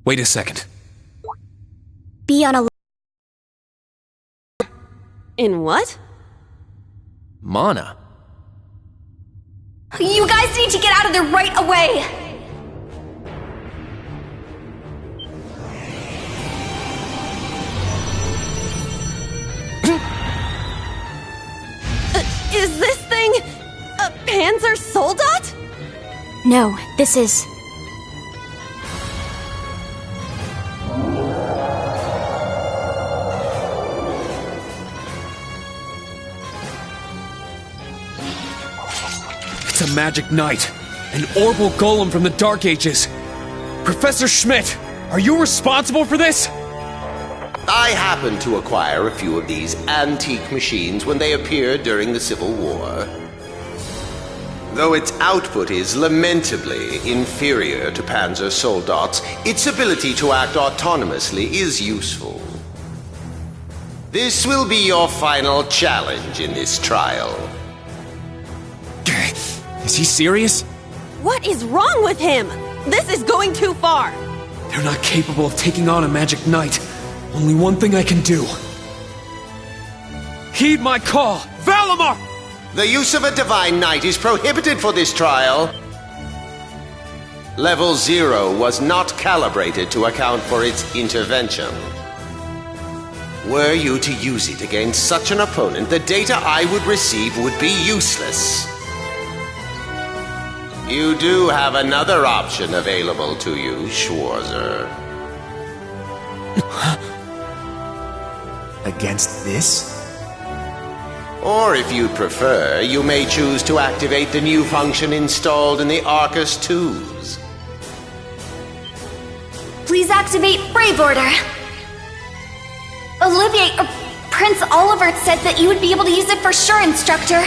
Wait a second. Be on a... In what? Mana? You guys need to get out of there right away! Is this thing a Panzer Soldat? No, this is... It's a magic knight. An orbital golem from the Dark Ages. Professor Schmidt, are you responsible for this? I happened to acquire a few of these antique machines when they appeared during the Civil War. Though its output is lamentably inferior to Panzer Soldat's, its ability to act autonomously is useful. This will be your final challenge in this trial. Is he serious? What is wrong with him? This is going too far. They're not capable of taking on a magic knight. Only one thing I can do. Heed my call! Valimar! The use of a Divine Knight is prohibited for this trial. Level 0 was not calibrated to account for its intervention. Were you to use it against such an opponent, the data I would receive would be useless. You do have another option available to you, Schwarzer. Against this? Or if you'd prefer, you may choose to activate the new function installed in the Arcus 2s. Please activate Brave Order. Olivier, Prince Oliver said that you would be able to use it for sure, Instructor.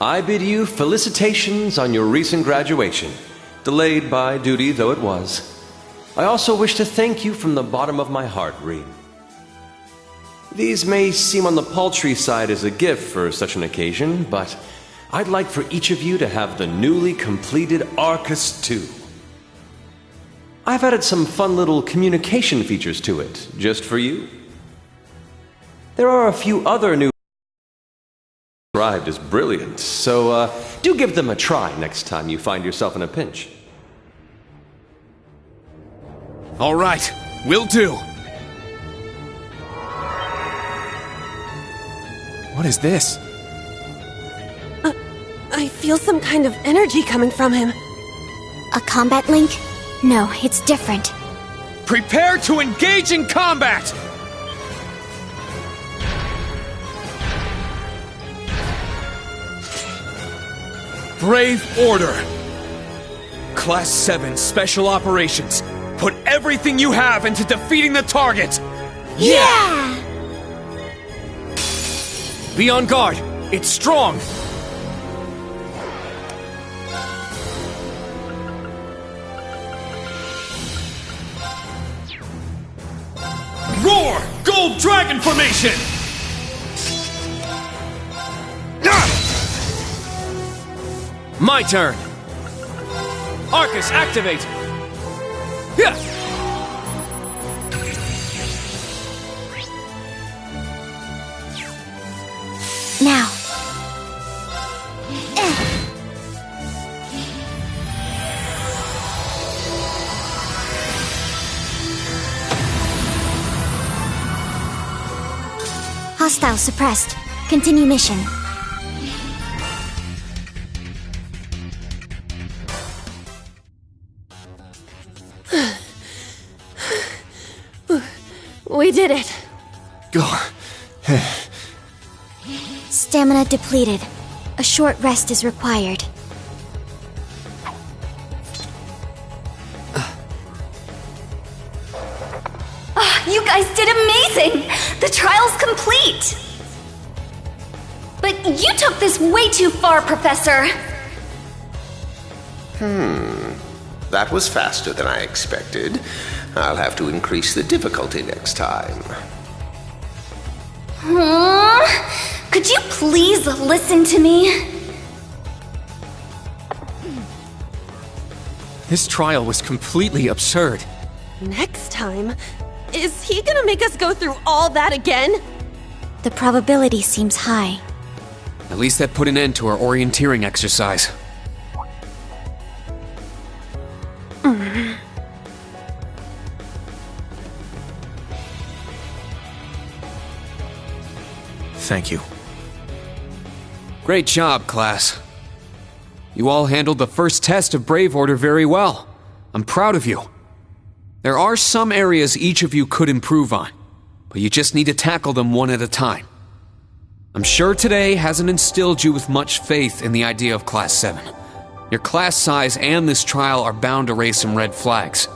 I bid you felicitations on your recent graduation, delayed by duty though it was. I also wish to thank you from the bottom of my heart, Reed. These may seem on the paltry side as a gift for such an occasion, but I'd like for each of you to have the newly completed Arcus 2. I've added some fun little communication features to it, just for you. There are a few other new described as brilliant, so do give them a try next time you find yourself in a pinch. All right, will do. What is this? I feel some kind of energy coming from him. A combat link? No, it's different. Prepare to engage in combat! Brave Order. Class 7 Special Operations. Put everything you have into defeating the target! Yeah! Be on guard! It's strong! Roar! Gold Dragon Formation! My turn! Arcus, activate! Yeah. Now. Hostile suppressed. Continue mission. We did it. Go. Stamina depleted. A short rest is required. You guys did amazing! The trial's complete! But you took this way too far, Professor! That was faster than I expected. I'll have to increase the difficulty next time. Could you please listen to me? This trial was completely absurd. Next time? Is he gonna make us go through all that again? The probability seems high. At least that put an end to our orienteering exercise. Thank you. Great job, class. You all handled the first test of Brave Order very well. I'm proud of you. There are some areas each of you could improve on, but you just need to tackle them one at a time. I'm sure today hasn't instilled you with much faith in the idea of Class 7. Your class size and this trial are bound to raise some red flags.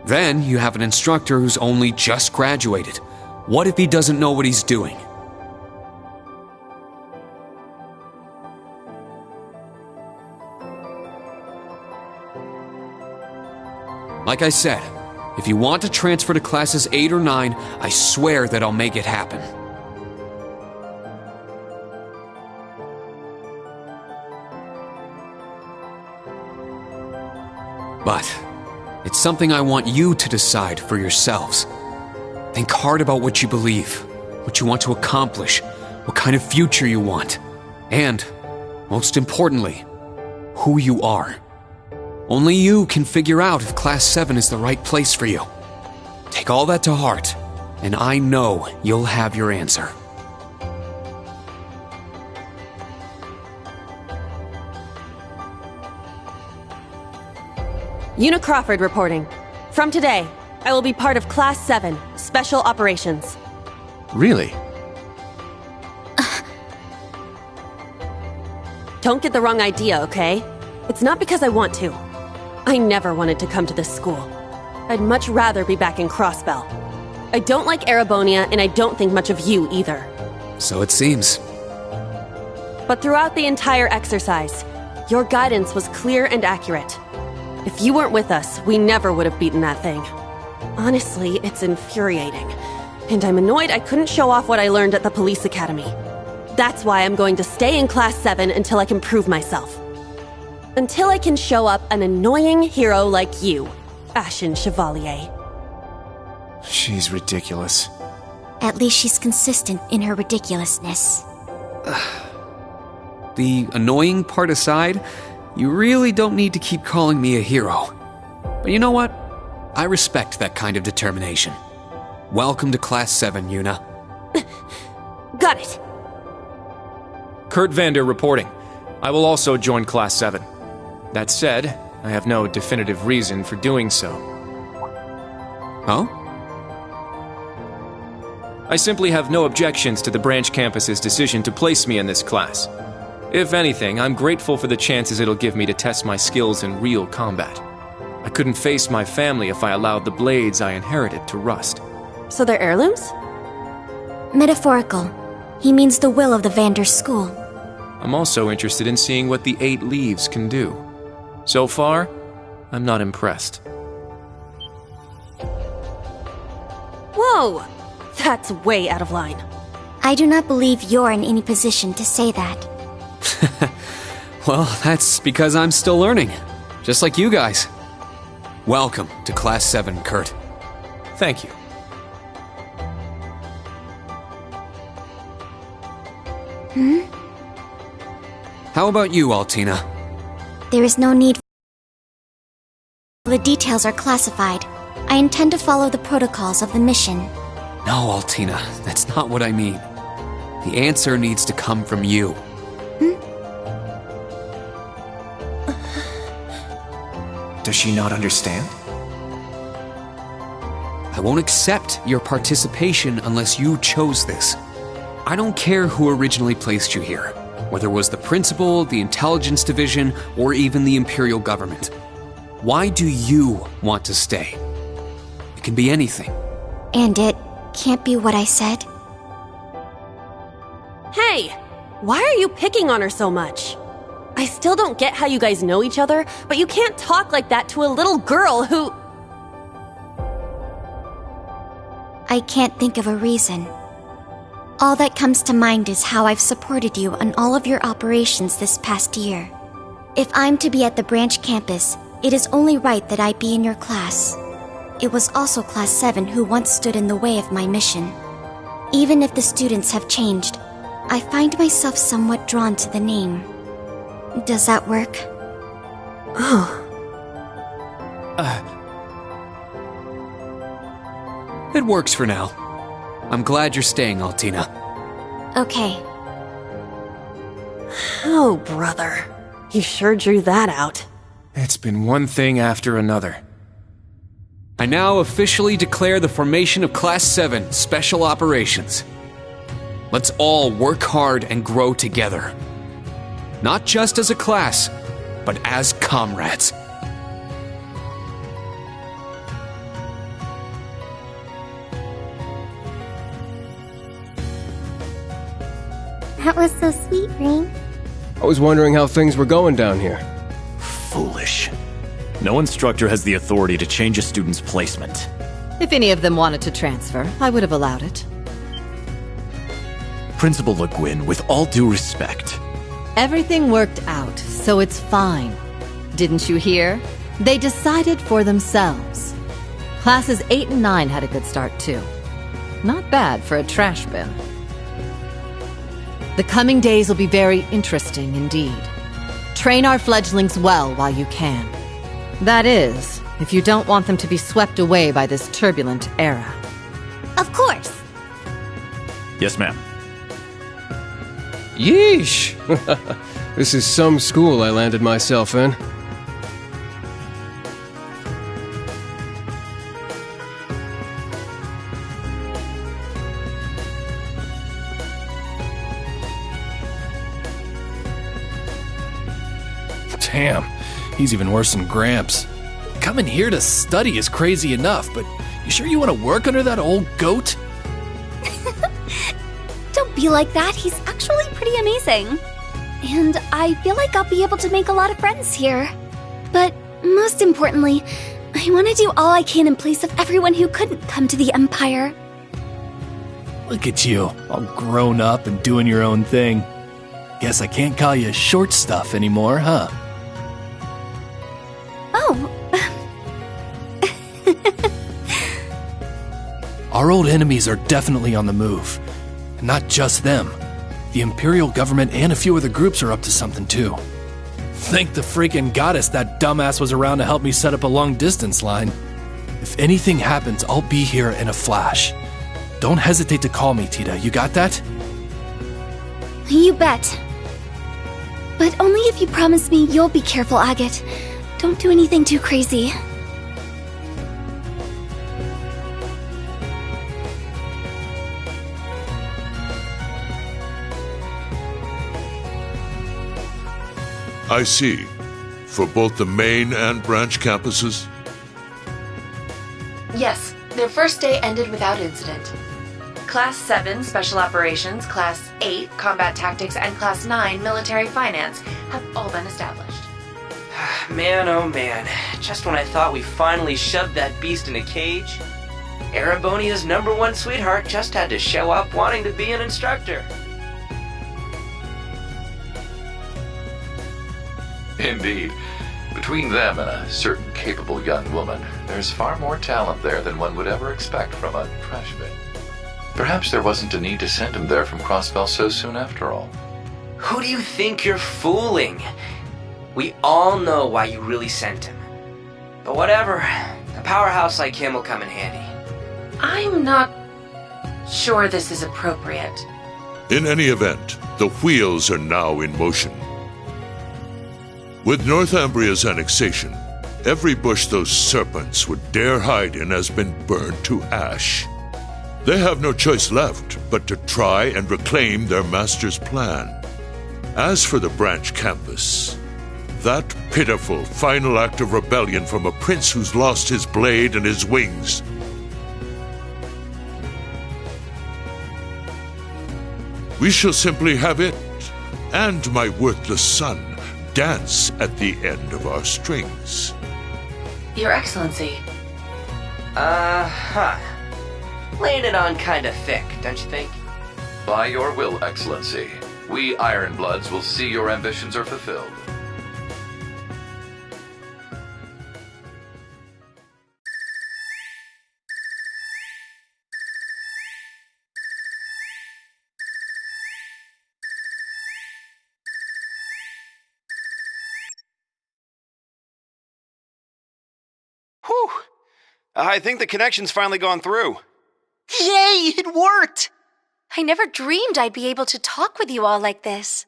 Then you have an instructor who's only just graduated. What if he doesn't know what he's doing? Like I said, if you want to transfer to classes 8 or 9, I swear that I'll make it happen. But it's something I want you to decide for yourselves. Think hard about what you believe, what you want to accomplish, what kind of future you want, and, most importantly, who you are. Only you can figure out if Class 7 is the right place for you. Take all that to heart, and I know you'll have your answer. Una Crawford reporting. From today, I will be part of Class 7, Special Operations. Really? Don't get the wrong idea, okay? It's not because I want to. I never wanted to come to this school. I'd much rather be back in Crossbell. I don't like Erebonia, and I don't think much of you either. So it seems. But throughout the entire exercise, your guidance was clear and accurate. If you weren't with us, we never would have beaten that thing. Honestly, it's infuriating. And I'm annoyed I couldn't show off what I learned at the police academy. That's why I'm going to stay in Class 7 until I can prove myself. Until I can show up an annoying hero like you, Ashen Chevalier. She's ridiculous. At least she's consistent in her ridiculousness. The annoying part aside, you really don't need to keep calling me a hero. But you know what? I respect that kind of determination. Welcome to Class 7, Una. Got it. Kurt Vander reporting. I will also join Class 7. That said, I have no definitive reason for doing so. Oh? I simply have no objections to the branch campus's decision to place me in this class. If anything, I'm grateful for the chances it'll give me to test my skills in real combat. I couldn't face my family if I allowed the blades I inherited to rust. So they're heirlooms? Metaphorical. He means the will of the Vander school. I'm also interested in seeing what the 8 leaves can do. So far, I'm not impressed. Whoa! That's way out of line. I do not believe you're in any position to say that. Well, that's because I'm still learning. Just like you guys. Welcome to Class 7, Kurt. Thank you. How about you, Altina? There is no need. The details are classified. I intend to follow the protocols of the mission. No, Altina, that's not what I mean. The answer needs to come from you. Does she not understand? I won't accept your participation unless you chose this. I don't care who originally placed you here, whether it was the principal, the intelligence division, or even the imperial government. Why do you want to stay? It can be anything. And it can't be what I said. Hey! Why are you picking on her so much? I still don't get how you guys know each other, but you can't talk like that to a little girl who... I can't think of a reason. All that comes to mind is how I've supported you on all of your operations this past year. If I'm to be at the branch campus, it is only right that I be in your class. It was also Class 7 who once stood in the way of my mission. Even if the students have changed, I find myself somewhat drawn to the name. Does that work? Oh. It works for now. I'm glad you're staying, Altina. Okay. Oh, brother. You sure drew that out. It's been one thing after another. I now officially declare the formation of Class 7 Special Operations. Let's all work hard and grow together. Not just as a class, but as comrades. That was so sweet, Rain. I was wondering how things were going down here. Foolish. No instructor has the authority to change a student's placement. If any of them wanted to transfer, I would have allowed it. Principal Le Guin, with all due respect. Everything worked out, so it's fine. Didn't you hear? They decided for themselves. Classes 8 and 9 had a good start, too. Not bad for a trash bin. The coming days will be very interesting indeed. Train our fledglings well while you can. That is, if you don't want them to be swept away by this turbulent era. Of course. Yes, ma'am. Yeesh! This is some school I landed myself in. Damn, he's even worse than Gramps. Coming here to study is crazy enough, but you sure you want to work under that old goat? Don't be like that. He's actually pretty amazing. And I feel like I'll be able to make a lot of friends here. But most importantly, I want to do all I can in place of everyone who couldn't come to the Empire. Look at you, all grown up and doing your own thing. Guess I can't call you short stuff anymore, huh? Oh. Our old enemies are definitely on the move. And not just them. The Imperial government and a few other groups are up to something too. Thank the freaking goddess that dumbass was around to help me set up a long-distance line. If anything happens, I'll be here in a flash. Don't hesitate to call me, Tita. You got that? You bet. But only if you promise me you'll be careful, Agate. Don't do anything too crazy. I see. For both the main and branch campuses? Yes, their first day ended without incident. Class 7 Special Operations, Class 8 Combat Tactics, and Class 9 Military Finance have all been established. Man, oh man. Just when I thought we finally shoved that beast in a cage, Erebonia's #1 sweetheart just had to show up wanting to be an instructor. Indeed. Between them and a certain capable young woman, there's far more talent there than one would ever expect from a trash bin. Perhaps there wasn't a need to send him there from Crossbell so soon after all. Who do you think you're fooling? We all know why you really sent him. But whatever, a powerhouse like him will come in handy. I'm not sure this is appropriate. In any event, the wheels are now in motion. With Northumbria's annexation, every bush those serpents would dare hide in has been burned to ash. They have no choice left but to try and reclaim their master's plan. As for the branch campus, that pitiful final act of rebellion from a prince who's lost his blade and his wings. We shall simply have it, and my worthless son, dance at the end of our strings. Your Excellency. laying it on kinda thick, don't you think? By your will, Excellency, we Ironbloods will see your ambitions are fulfilled. Whew! I think the connection's finally gone through. Yay, it worked! I never dreamed I'd be able to talk with you all like this.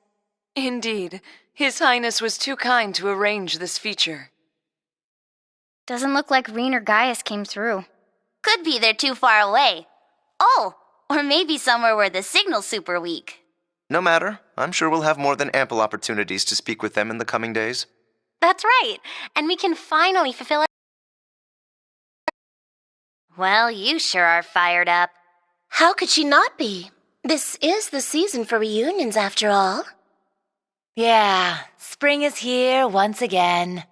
Indeed, His Highness was too kind to arrange this feature. Doesn't look like Reen or Gaius came through. Could be they're too far away. Oh, or maybe somewhere where the signal's super weak. No matter. I'm sure we'll have more than ample opportunities to speak with them in the coming days. That's right, and we can finally fulfill our... Well, you sure are fired up. How could she not be? This is the season for reunions, after all. Yeah, spring is here once again.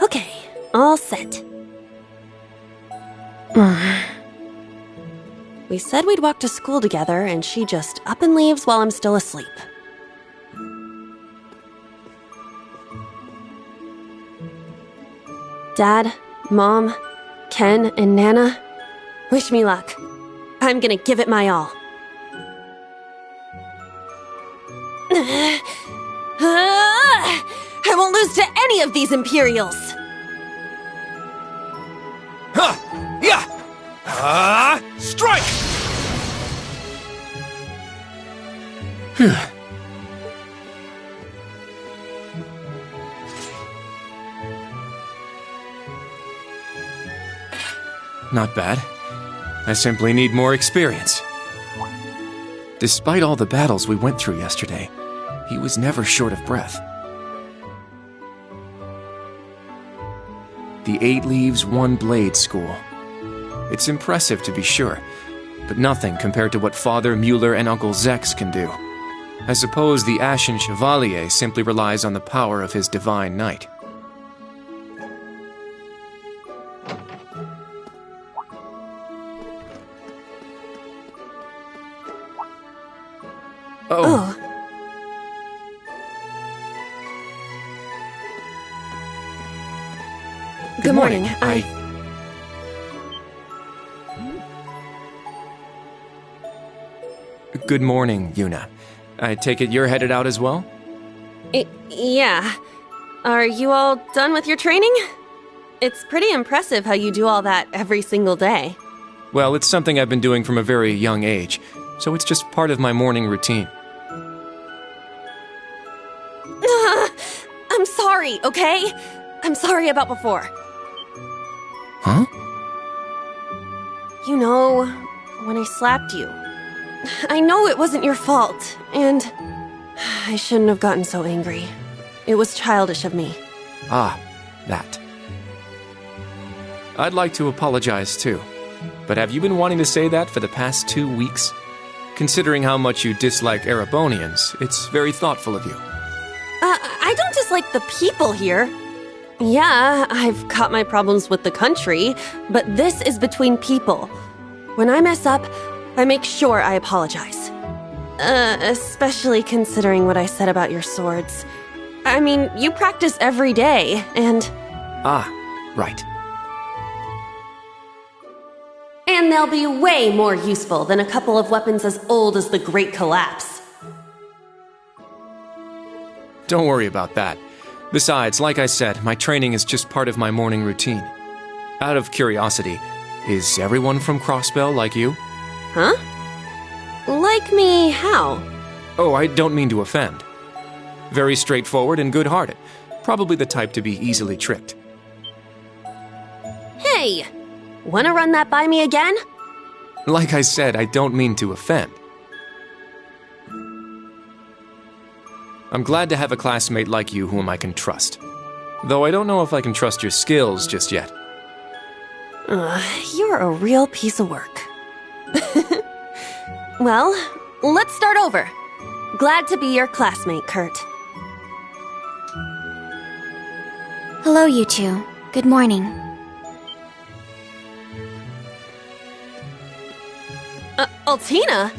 Okay, all set. We said we'd walk to school together, and she just up and leaves while I'm still asleep. Dad, Mom, Ken, and Nana, wish me luck. I'm gonna give it my all. I won't lose to any of these Imperials! Strike! Not bad. I simply need more experience. Despite all the battles we went through yesterday, he was never short of breath. The 8 Leaves, 1 Blade School. It's impressive to be sure, but nothing compared to what Father Mueller and Uncle Zex can do. I suppose the Ashen Chevalier simply relies on the power of his divine knight. Oh. Good morning. Good morning, Yuna. I take it you're headed out as well? Yeah. Are you all done with your training? It's pretty impressive how you do all that every single day. Well, it's something I've been doing from a very young age, so it's just part of my morning routine. I'm sorry, okay? I'm sorry about before. Huh? You know, when I slapped you. I know it wasn't your fault, and I shouldn't have gotten so angry. It was childish of me. Ah, that. I'd like to apologize too, but have you been wanting to say that for the past 2 weeks? Considering how much you dislike Erebonians, it's very thoughtful of you. I don't dislike the people here. Yeah, I've got my problems with the country, but this is between people. When I mess up, I make sure I apologize. Especially considering what I said about your swords. I mean, you practice every day, and... Ah, right. And they'll be way more useful than a couple of weapons as old as the Great Collapse. Don't worry about that. Besides, like I said, my training is just part of my morning routine. Out of curiosity, is everyone from Crossbell like you? Huh? Like me, how? Oh, I don't mean to offend. Very straightforward and good-hearted. Probably the type to be easily tricked. Hey! Wanna run that by me again? Like I said, I don't mean to offend. I'm glad to have a classmate like you whom I can trust. Though I don't know if I can trust your skills just yet. You're a real piece of work. Well, let's start over. Glad to be your classmate, Kurt. Hello, you two. Good morning. Altina?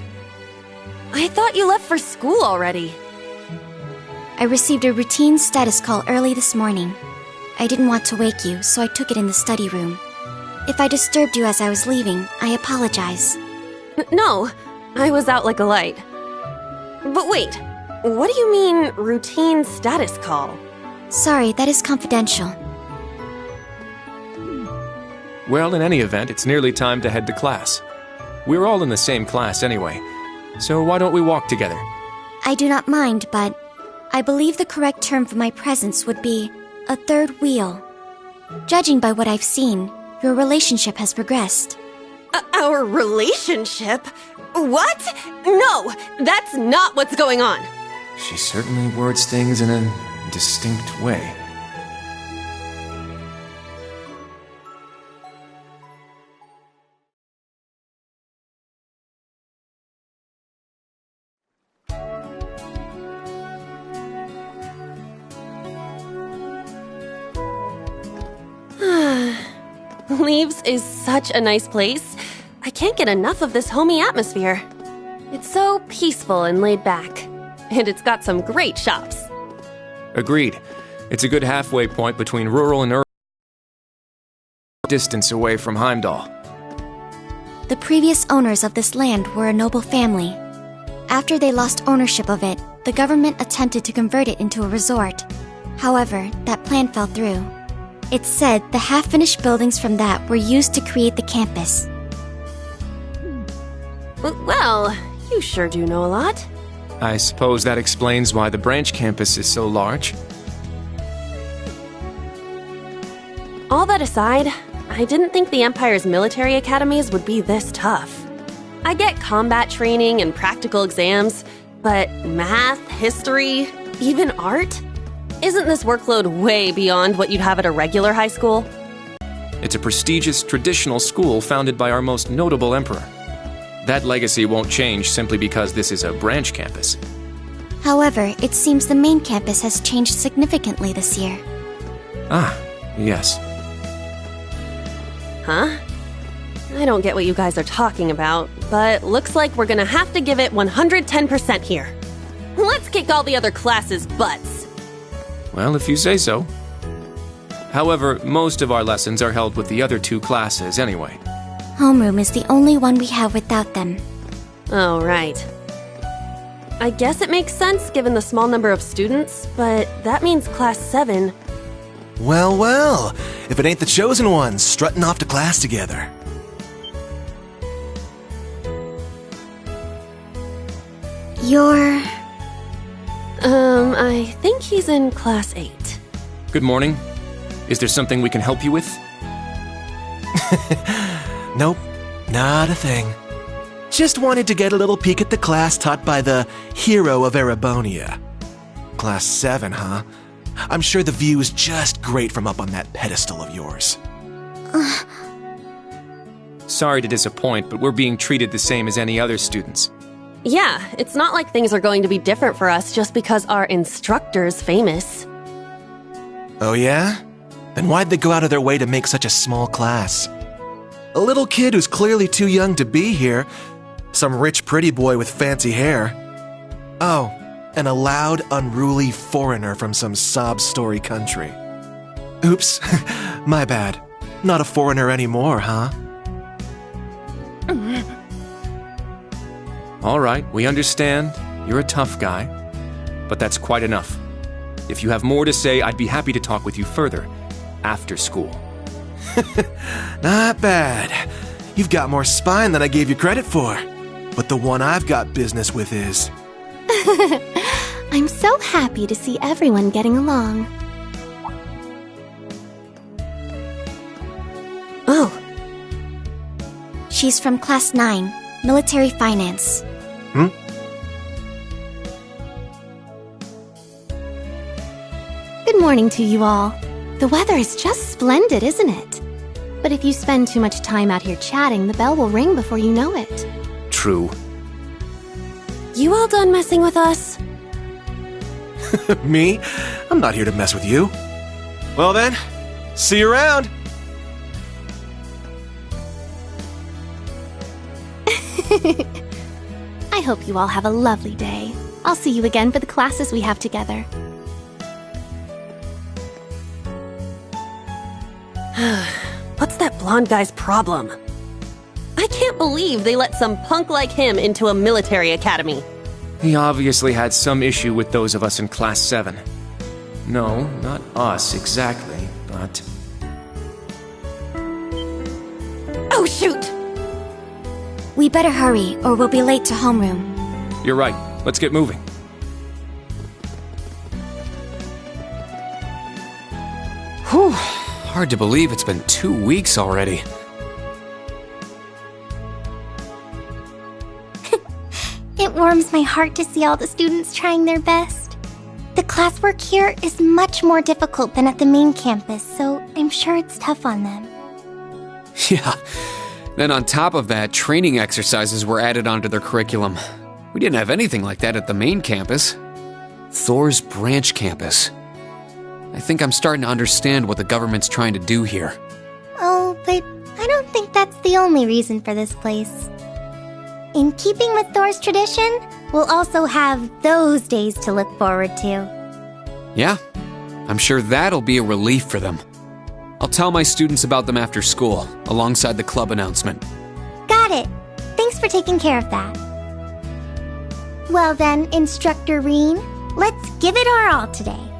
I thought you left for school already. I received a routine status call early this morning. I didn't want to wake you, so I took it in the study room. If I disturbed you as I was leaving, I apologize. No, I was out like a light. But wait, what do you mean, routine status call? Sorry, that is confidential. Well, in any event, it's nearly time to head to class. We're all in the same class anyway, so why don't we walk together? I do not mind, but I believe the correct term for my presence would be a third wheel. Judging by what I've seen, your relationship has progressed. Our relationship? What? No, that's not what's going on. She certainly words things in a distinct way. Leaves is such a nice place. I can't get enough of this homey atmosphere. It's so peaceful and laid back. And it's got some great shops. Agreed. It's a good halfway point between rural and urban. Distance away from Heimdall. The previous owners of this land were a noble family. After they lost ownership of it, the government attempted to convert it into a resort. However, that plan fell through. It's said the half-finished buildings from that were used to create the campus. Well, you sure do know a lot. I suppose that explains why the branch campus is so large. All that aside, I didn't think the Empire's military academies would be this tough. I get combat training and practical exams, but math, history, even art? Isn't this workload way beyond what you'd have at a regular high school? It's a prestigious traditional school founded by our most notable emperor. That legacy won't change simply because this is a branch campus. However, it seems the main campus has changed significantly this year. Ah, yes. Huh? I don't get what you guys are talking about, but looks like we're gonna have to give it 110% here. Let's kick all the other classes' butts. Well, if you say so. However, most of our lessons are held with the other two classes anyway. Homeroom is the only one we have without them. Oh, right. I guess it makes sense given the small number of students, but that means Class 7... Well, well, if it ain't the chosen ones strutting off to class together. You're... I think he's in Class 8. Good morning. Is there something we can help you with? Nope, not a thing. Just wanted to get a little peek at the class taught by the hero of Erebonia. Class 7, huh? I'm sure the view is just great from up on that pedestal of yours. Sorry to disappoint, but we're being treated the same as any other students. Yeah, it's not like things are going to be different for us just because our instructor's famous. Oh yeah? Then why'd they go out of their way to make such a small class? A little kid who's clearly too young to be here. Some rich pretty boy with fancy hair. Oh, and a loud, unruly foreigner from some sob-story country. Oops, my bad. Not a foreigner anymore, huh? All right, we understand. You're a tough guy. But that's quite enough. If you have more to say, I'd be happy to talk with you further. After school. Not bad. You've got more spine than I gave you credit for. But the one I've got business with is... I'm so happy to see everyone getting along. Oh. She's from Class 9, Military Finance. Good morning to you all. The weather is just splendid, isn't it? But if you spend too much time out here chatting, the bell will ring before you know it. True. You all done messing with us? Me? I'm not here to mess with you. Well then, see you around. I hope you all have a lovely day. I'll see you again for the classes we have together. What's that blonde guy's problem? I can't believe they let some punk like him into a military academy. He obviously had some issue with those of us in Class 7. No, not us exactly, but... Oh, shoot! We better hurry, or we'll be late to homeroom. You're right. Let's get moving. Whew. Hard to believe it's been 2 weeks already. It warms my heart to see all the students trying their best. The classwork here is much more difficult than at the main campus, so I'm sure it's tough on them. Yeah. Then on top of that, training exercises were added onto their curriculum. We didn't have anything like that at the main campus. Thor's branch campus. I think I'm starting to understand what the government's trying to do here. Oh, but I don't think that's the only reason for this place. In keeping with Thor's tradition, we'll also have those days to look forward to. Yeah, I'm sure that'll be a relief for them. I'll tell my students about them after school, alongside the club announcement. Got it. Thanks for taking care of that. Well then, Instructor Reen, let's give it our all today.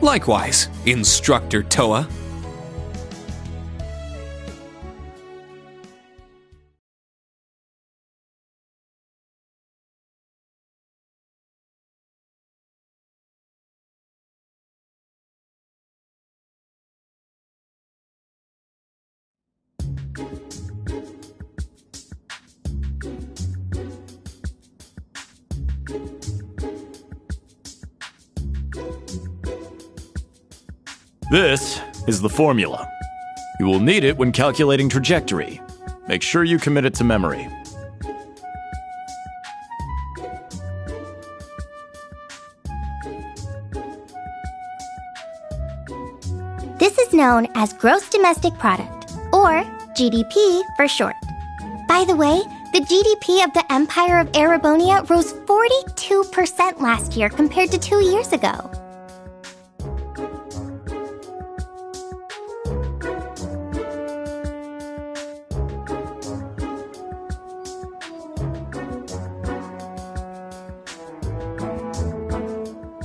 Likewise, Instructor Toa. This is the formula. You will need it when calculating trajectory. Make sure you commit it to memory. This is known as Gross Domestic Product, or GDP for short. By the way, the GDP of the Empire of Erebonia rose 42% last year compared to 2 years ago.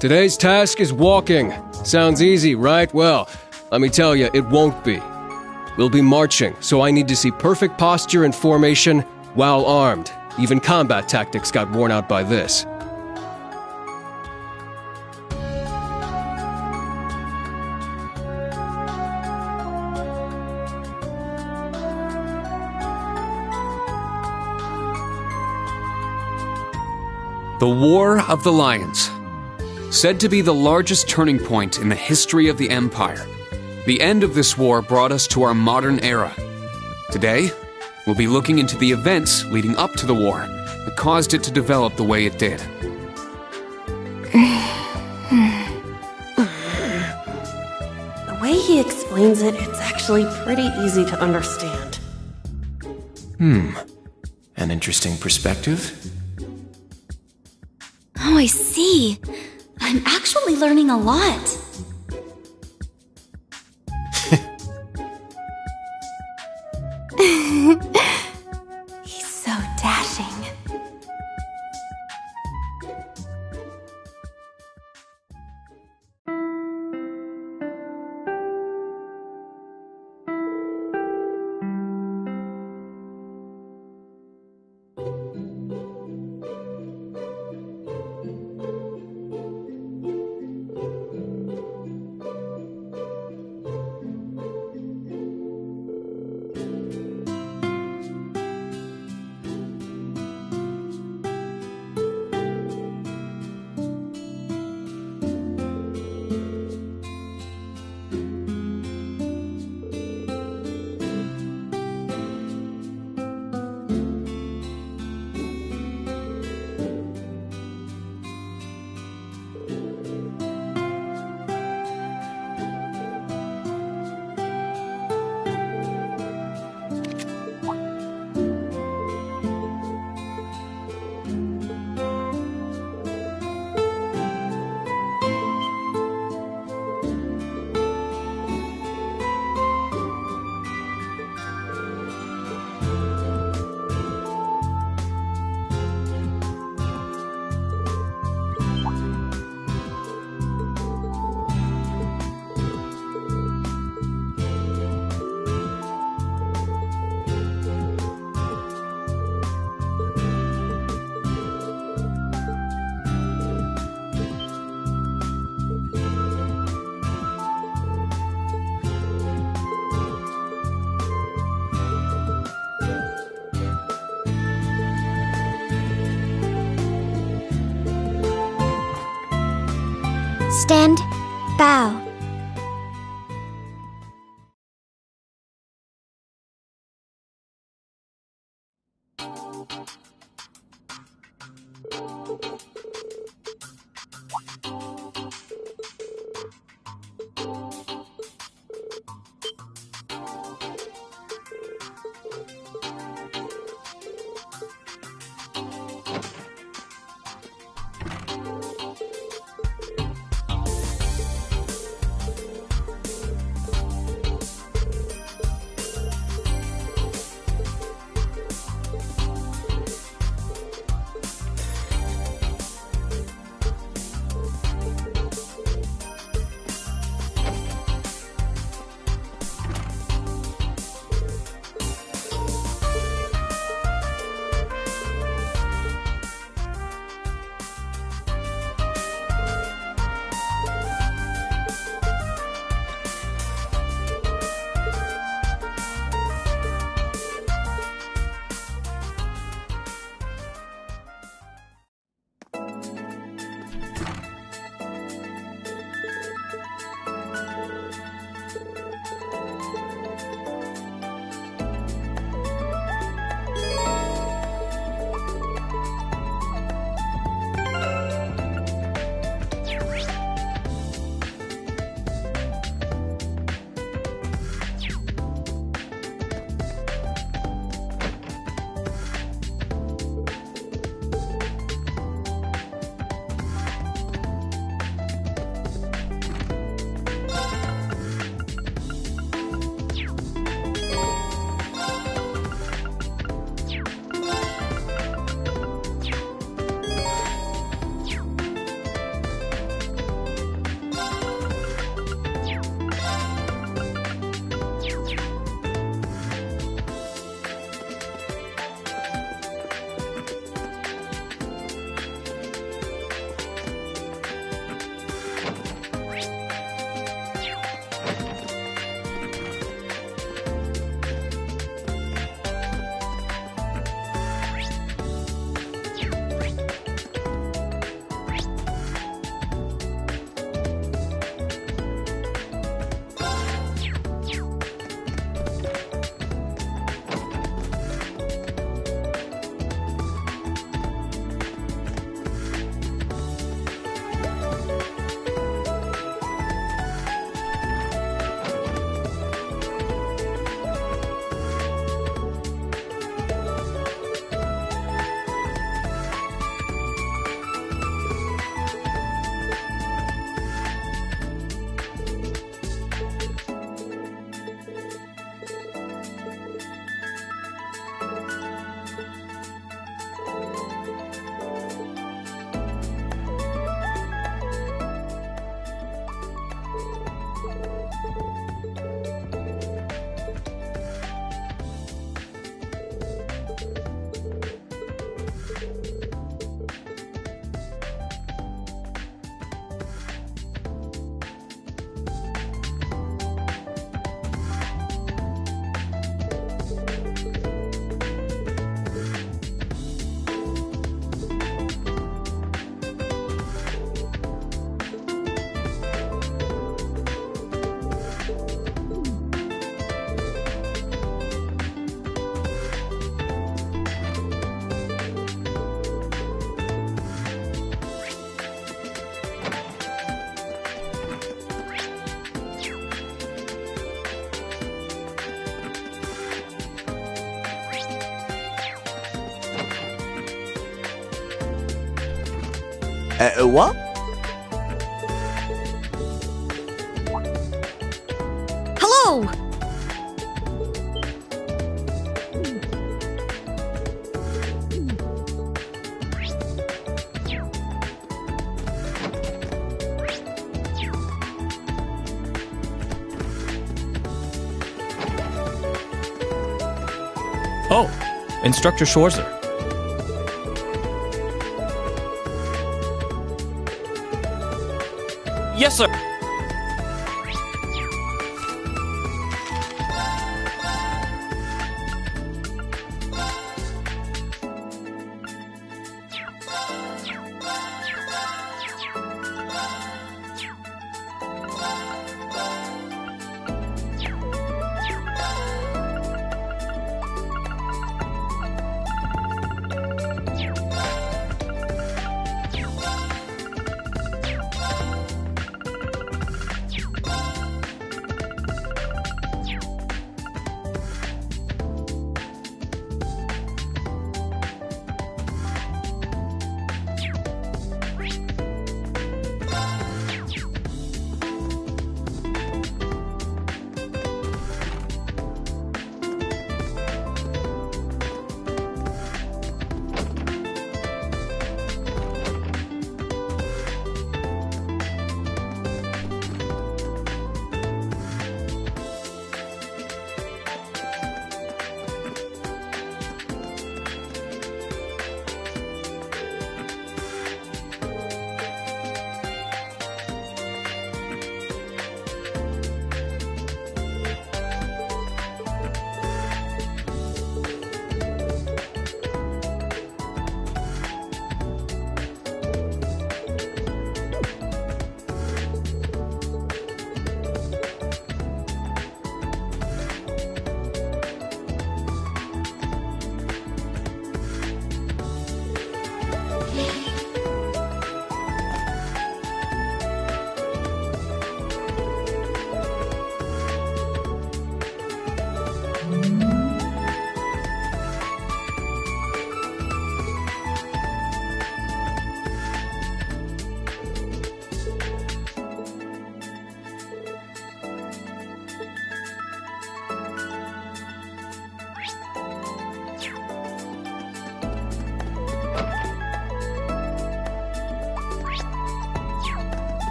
Today's task is walking. Sounds easy, right? Well, let me tell you, it won't be. We'll be marching, so I need to see perfect posture and formation while armed. Even combat tactics got worn out by this. The War of the Lions. Said to be the largest turning point in the history of the Empire. The end of this war brought us to our modern era. Today, we'll be looking into the events leading up to the war that caused it to develop the way it did. The way he explains it, it's actually pretty easy to understand. An interesting perspective. Oh, I see. I'm actually learning a lot. He's so dashing. Stand, bow. What? Hello! Oh, Instructor Schwarzer. Yes, sir.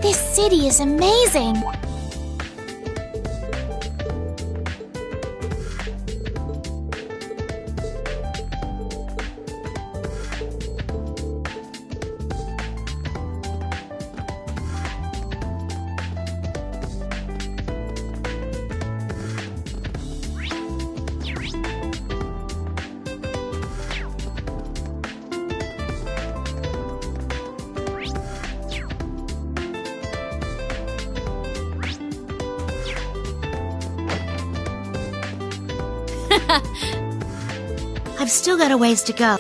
This city is amazing. I've still got a ways to go.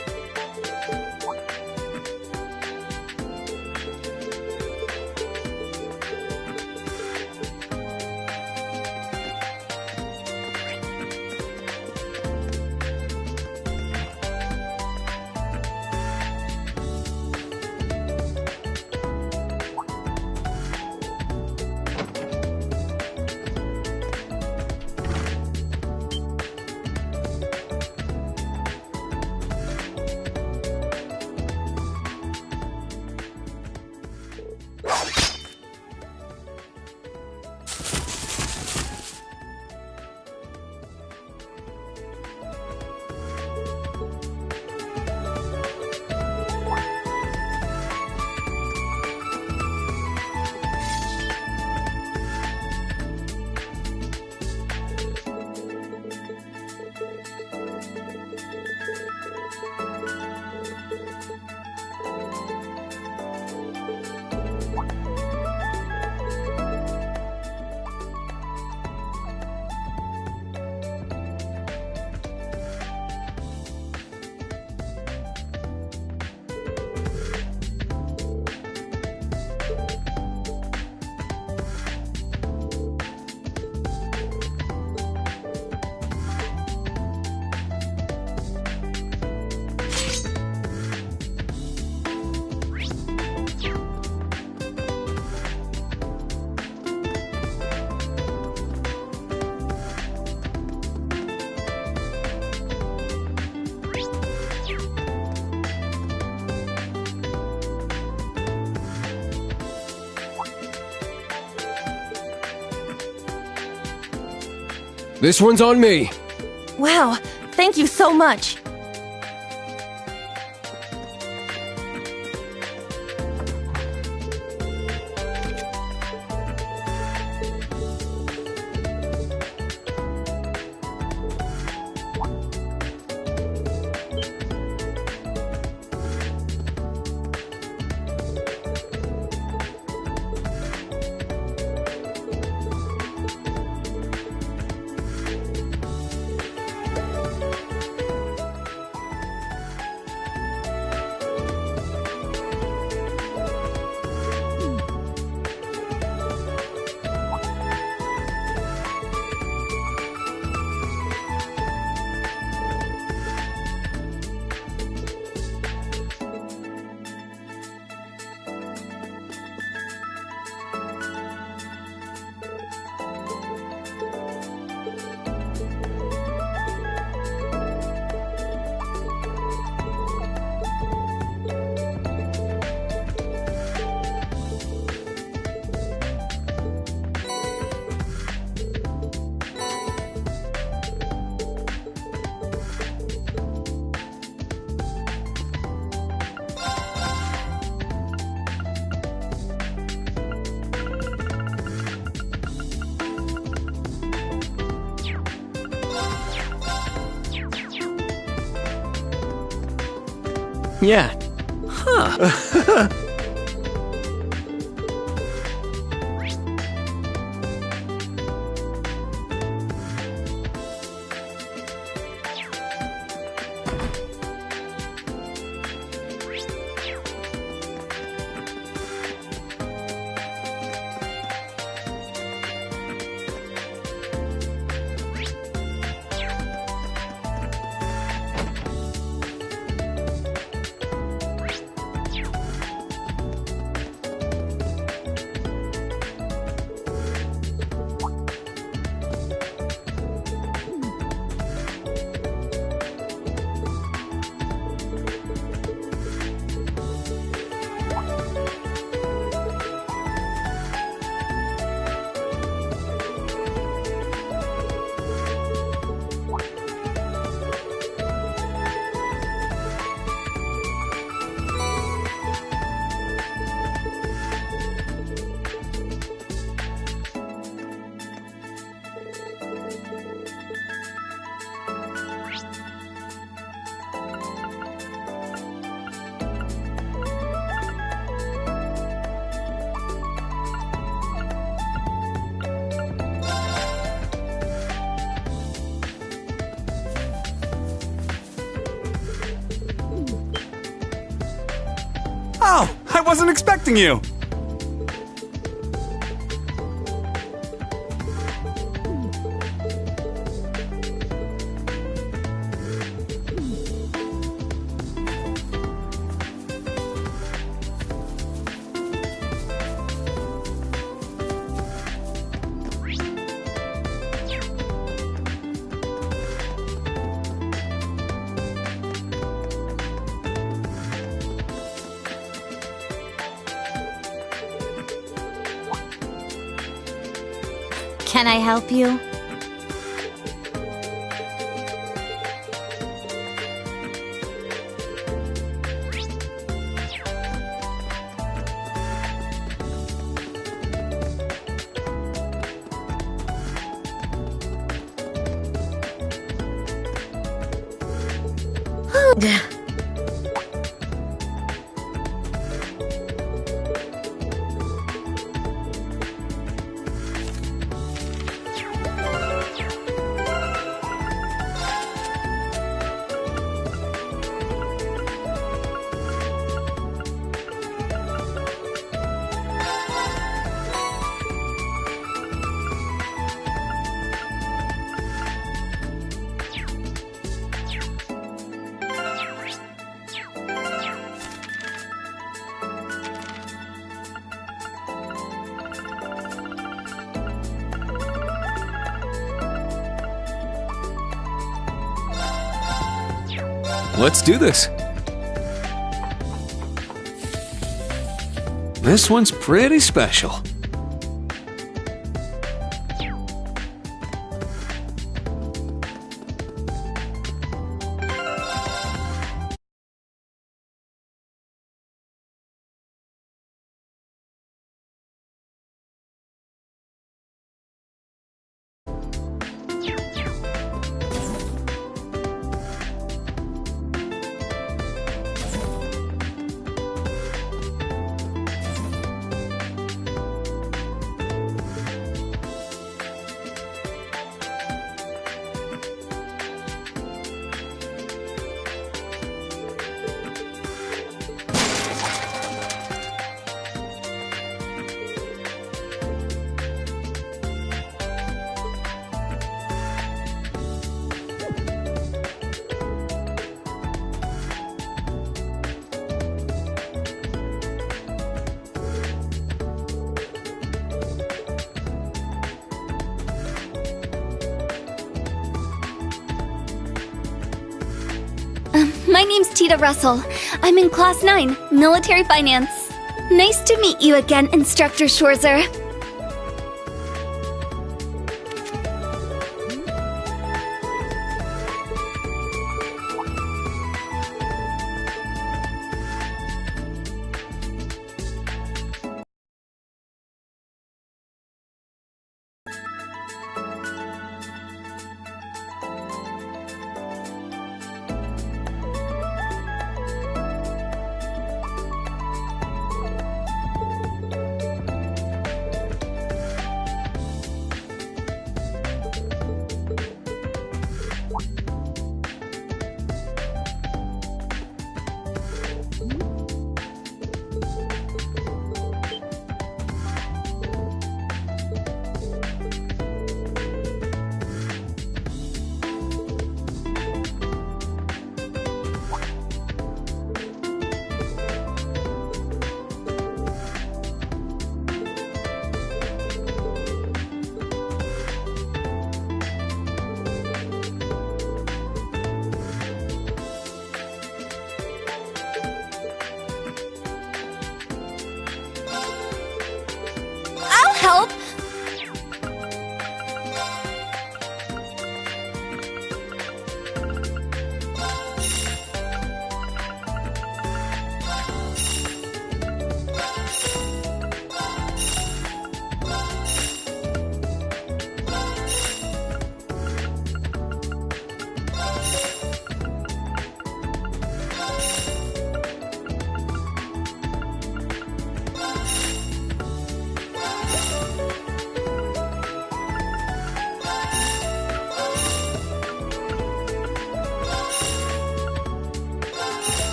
This one's on me. Wow, thank you so much. Yeah. Huh. Oh, I wasn't expecting you. Can I help you? Let's do this. This one's pretty special. My name's Tita Russell. I'm in Class 9, Military Finance. Nice to meet you again, Instructor Schwarzer.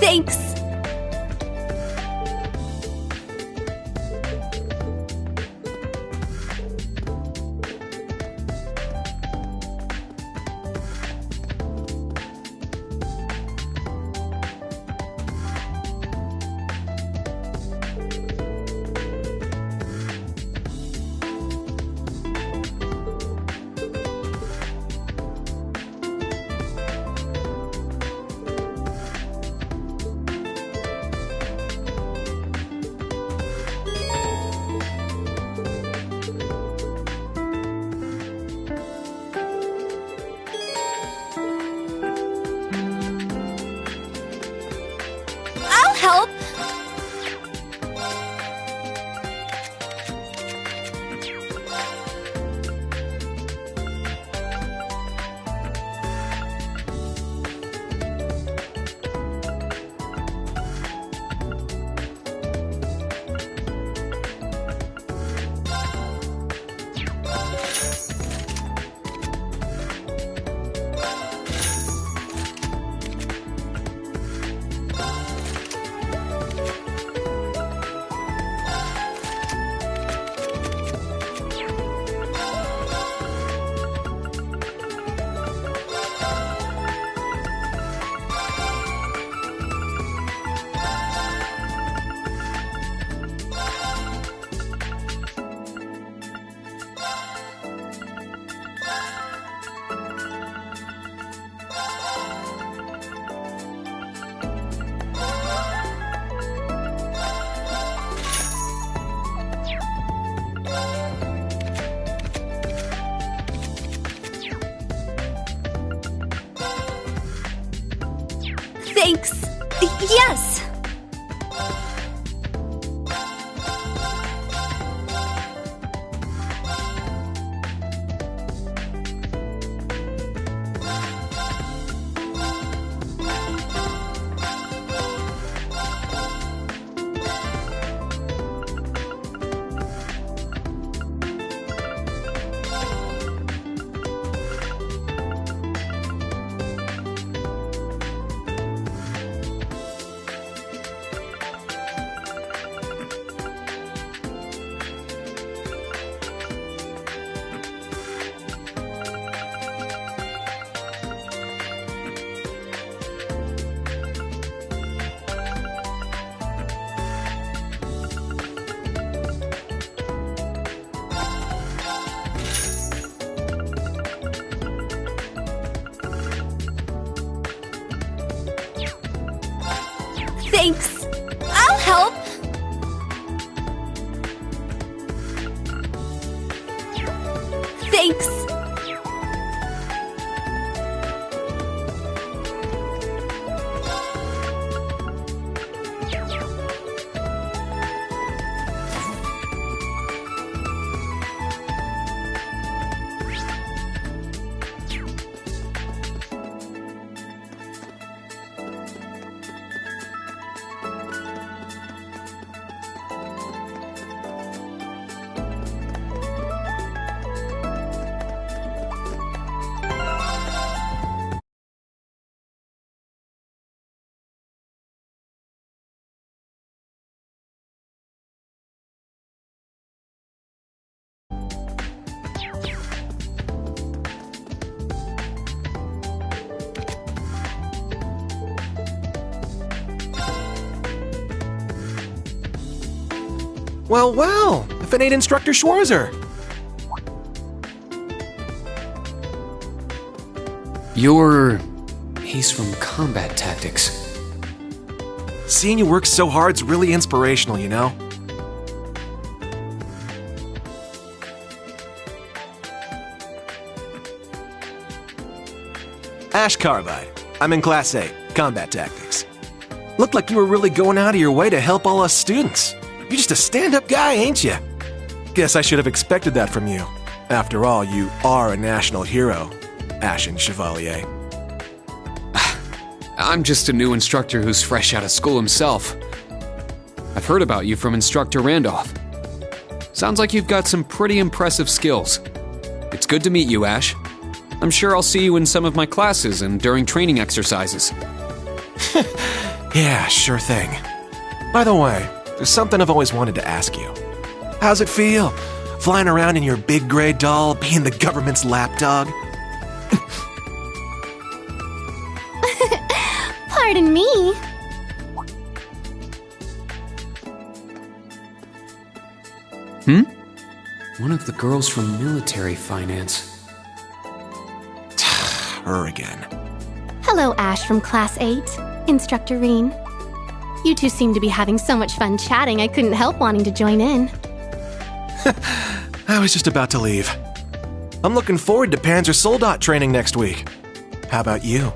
Thanks! Help! Thanks. Yes. Thanks. I'll help. Thanks. Well, well, if it ain't Instructor Schwarzer. He's from Combat Tactics. Seeing you work so hard's really inspirational, you know? Ash Carbide. I'm in Class 8, Combat Tactics. Looked like you were really going out of your way to help all us students. You're just a stand-up guy, ain't you? Guess I should have expected that from you. After all, you are a national hero, Ashen Chevalier. I'm just a new instructor who's fresh out of school himself. I've heard about you from Instructor Randolph. Sounds like you've got some pretty impressive skills. It's good to meet you, Ash. I'm sure I'll see you in some of my classes and during training exercises. Yeah, sure thing. By the way, there's something I've always wanted to ask you. How's it feel? Flying around in your big gray doll, being the government's lapdog? Pardon me. One of the girls from military finance. Her again. Hello, Ash from Class 8. Instructor Reen. You two seem to be having so much fun chatting, I couldn't help wanting to join in. I was just about to leave. I'm looking forward to Panzer Soldat training next week. How about you?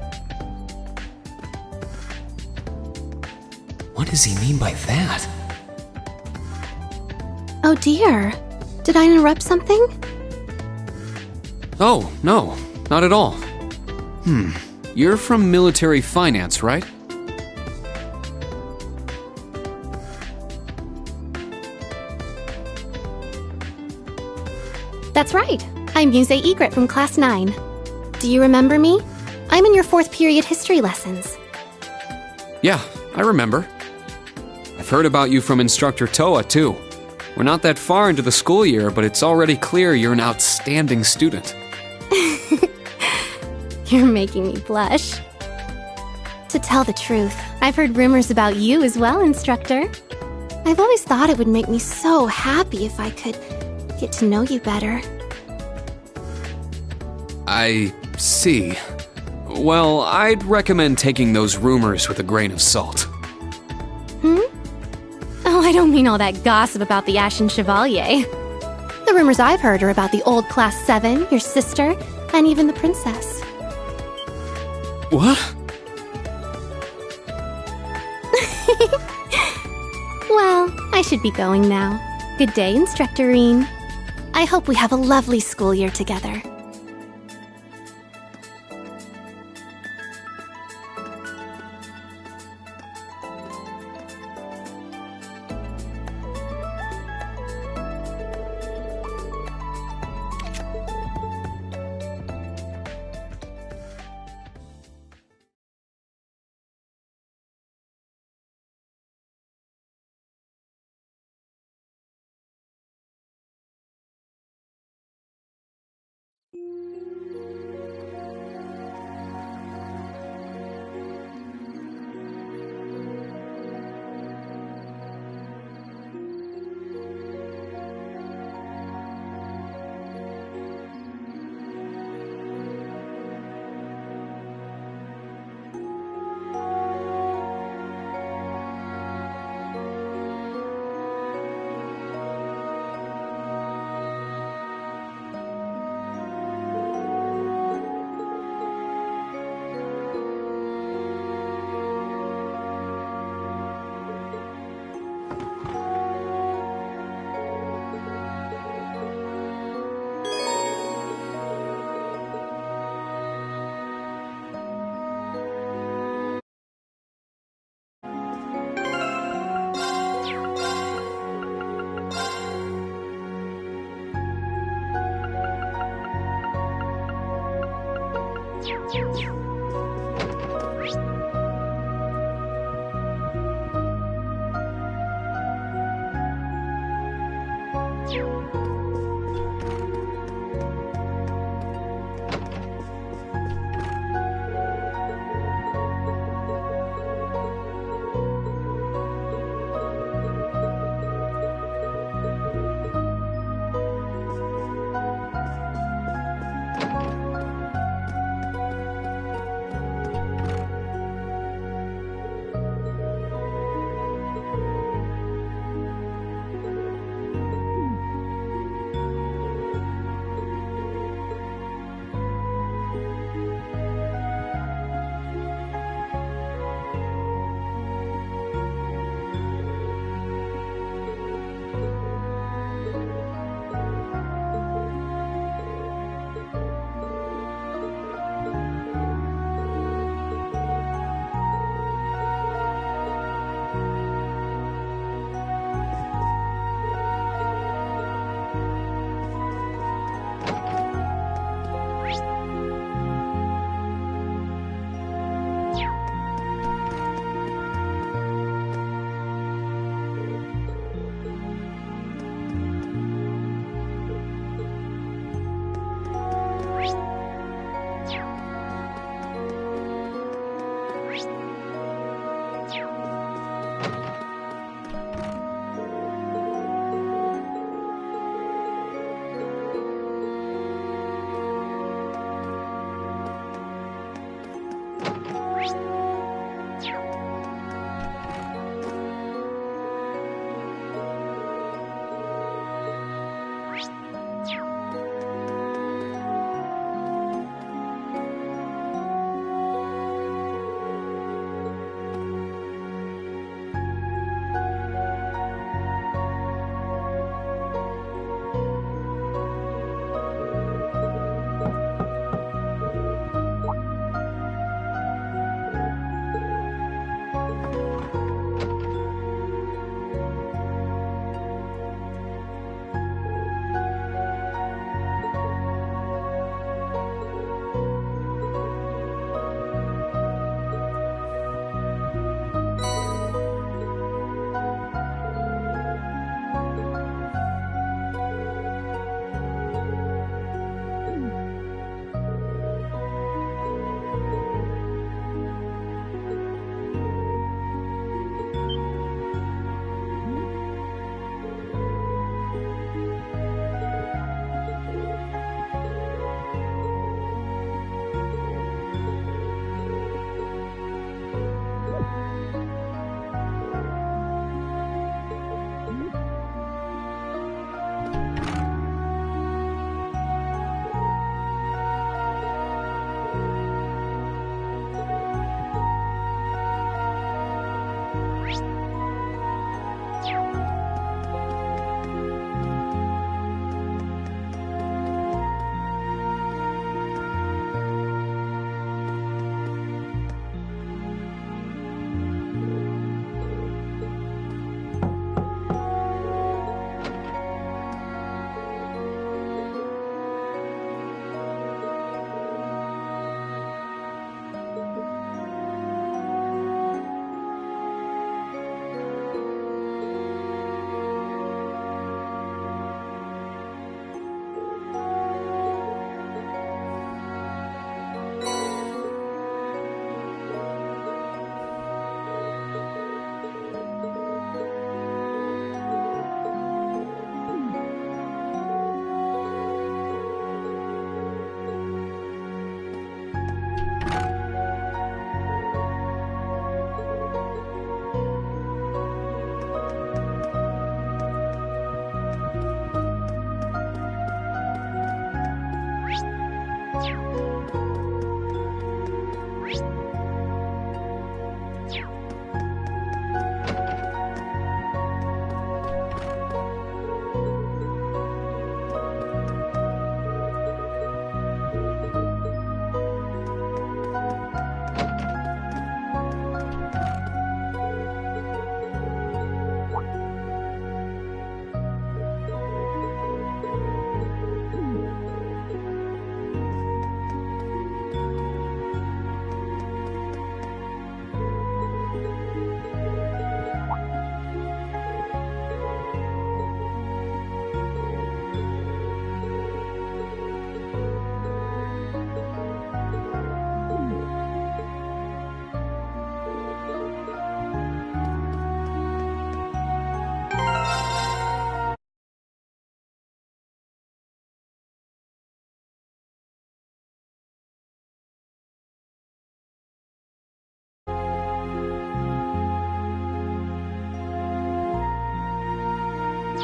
What does he mean by that? Oh dear. Did I interrupt something? Oh, no, not at all. You're from military finance, right? That's right. I'm Muse Egret from Class 9. Do you remember me? I'm in your 4th period history lessons. Yeah, I remember. I've heard about you from Instructor Toa, too. We're not that far into the school year, but it's already clear you're an outstanding student. You're making me blush. To tell the truth, I've heard rumors about you as well, Instructor. I've always thought it would make me so happy if I could get to know you better. I see. Well, I'd recommend taking those rumors with a grain of salt. Oh, I don't mean all that gossip about the Ashen Chevalier. The rumors I've heard are about the old Class 7, your sister, and even the princess. What? Well, I should be going now. Good day, Instructor Reen. I hope we have a lovely school year together.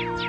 you